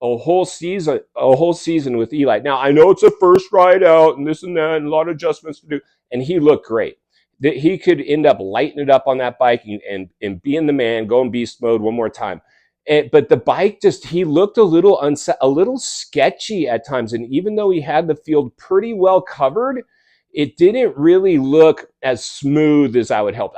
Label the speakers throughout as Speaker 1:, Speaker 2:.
Speaker 1: a whole season with Eli. Now I know it's a first ride out and this and that and a lot of adjustments to do, and he looked great. That he could end up lighting it up on that bike and being the man, going beast mode one more time. But the bike just he looked a little sketchy at times, and even though he had the field pretty well covered, it didn't really look as smooth as I would hope.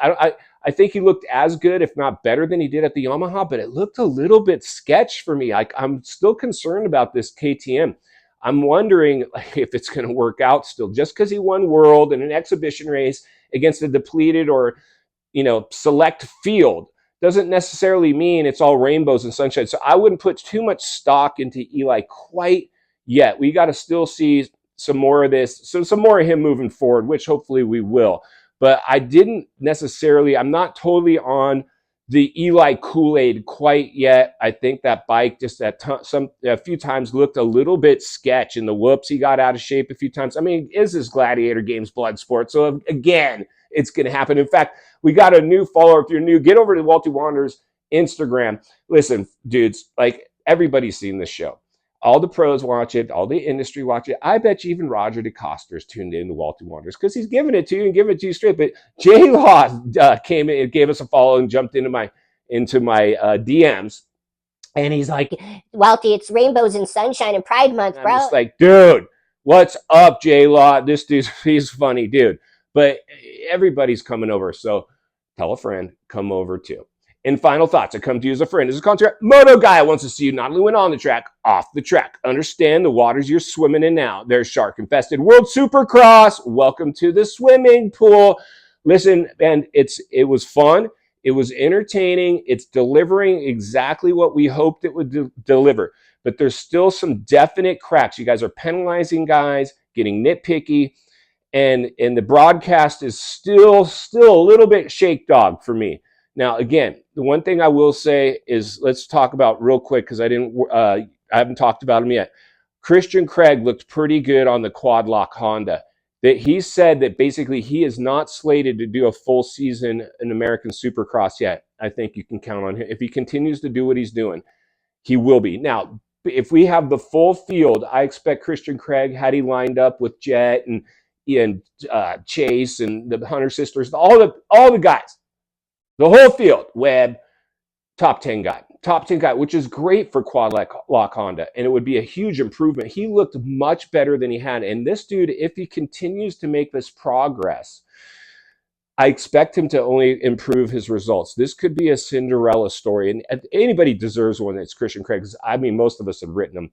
Speaker 1: I think he looked as good, if not better, than he did at the Yamaha, but it looked a little bit sketch for me. I'm still concerned about this KTM. I'm wondering if it's going to work out still, just because he won World in an exhibition race against a depleted or select field doesn't necessarily mean it's all rainbows and sunshine. So I wouldn't put too much stock into Eli quite yet. We got to still see some more of this, some more of him moving forward, which hopefully we will. But I'm not totally on the Eli Kool-Aid quite yet. I think that bike just a few times looked a little bit sketch in the whoops. He got out of shape a few times. I mean, is this Gladiator Games blood sport? So again, it's going to happen. In fact, we got a new follower. If you're new, get over to Walty Wanderers Instagram. Listen, dudes, like everybody's seen this show. All the pros watch it. All the industry watch it. I bet you even Roger DeCoster's tuned in to Walty Wanderers because he's giving it to you and giving it to you straight. But J Law came in and gave us a follow and jumped into my DMs. And he's like,
Speaker 2: Walty, it's rainbows and sunshine and Pride Month, bro.
Speaker 1: I'm just like, dude, what's up, J Law? This dude's he's funny, dude. But everybody's coming over. So tell a friend, come over too. And final thoughts, I come to you as a friend, as a contract moto guy. Wants to see you not only win on the track, off the track. Understand the waters you're swimming in now. They're shark-infested. World Supercross, welcome to the swimming pool. Listen, and it was fun. It was entertaining. It's delivering exactly what we hoped it would deliver. But there's still some definite cracks. You guys are penalizing guys, getting nitpicky, and the broadcast is still a little bit shake dog for me. Now, again, the one thing I will say is let's talk about real quick because I haven't talked about him yet. Christian Craig looked pretty good on the quad lock Honda. That he said that basically he is not slated to do a full season in American Supercross yet. I think you can count on him. If he continues to do what he's doing, he will be. Now, if we have the full field, I expect Christian Craig, had he lined up with Jet and Chase and the Hunter sisters, all the guys, the whole field, Webb, top 10 guy, which is great for quad lock Honda, and it would be a huge improvement. He looked much better than he had, and this dude, if he continues to make this progress, I expect him to only improve his results. This could be a Cinderella story, and anybody deserves one. It's Christian Craig. I mean, most of us have written him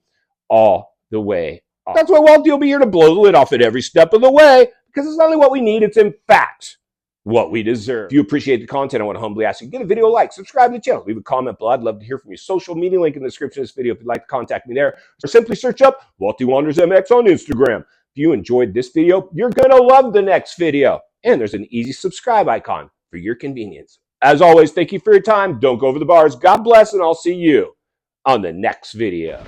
Speaker 1: all the way off. That's why Walty will be here to blow the lid off it every step of the way, because it's not only what we need, it's in fact what we deserve. If you appreciate the content, I want to humbly ask you, give the video a like, subscribe to the channel, leave a comment below. I'd love to hear from you. Social media link in the description of this video if you'd like to contact me there, or simply search up Walty Wanderers MX on Instagram. If you enjoyed this video, you're going to love the next video. And there's an easy subscribe icon for your convenience. As always, thank you for your time. Don't go over the bars. God bless, and I'll see you on the next video.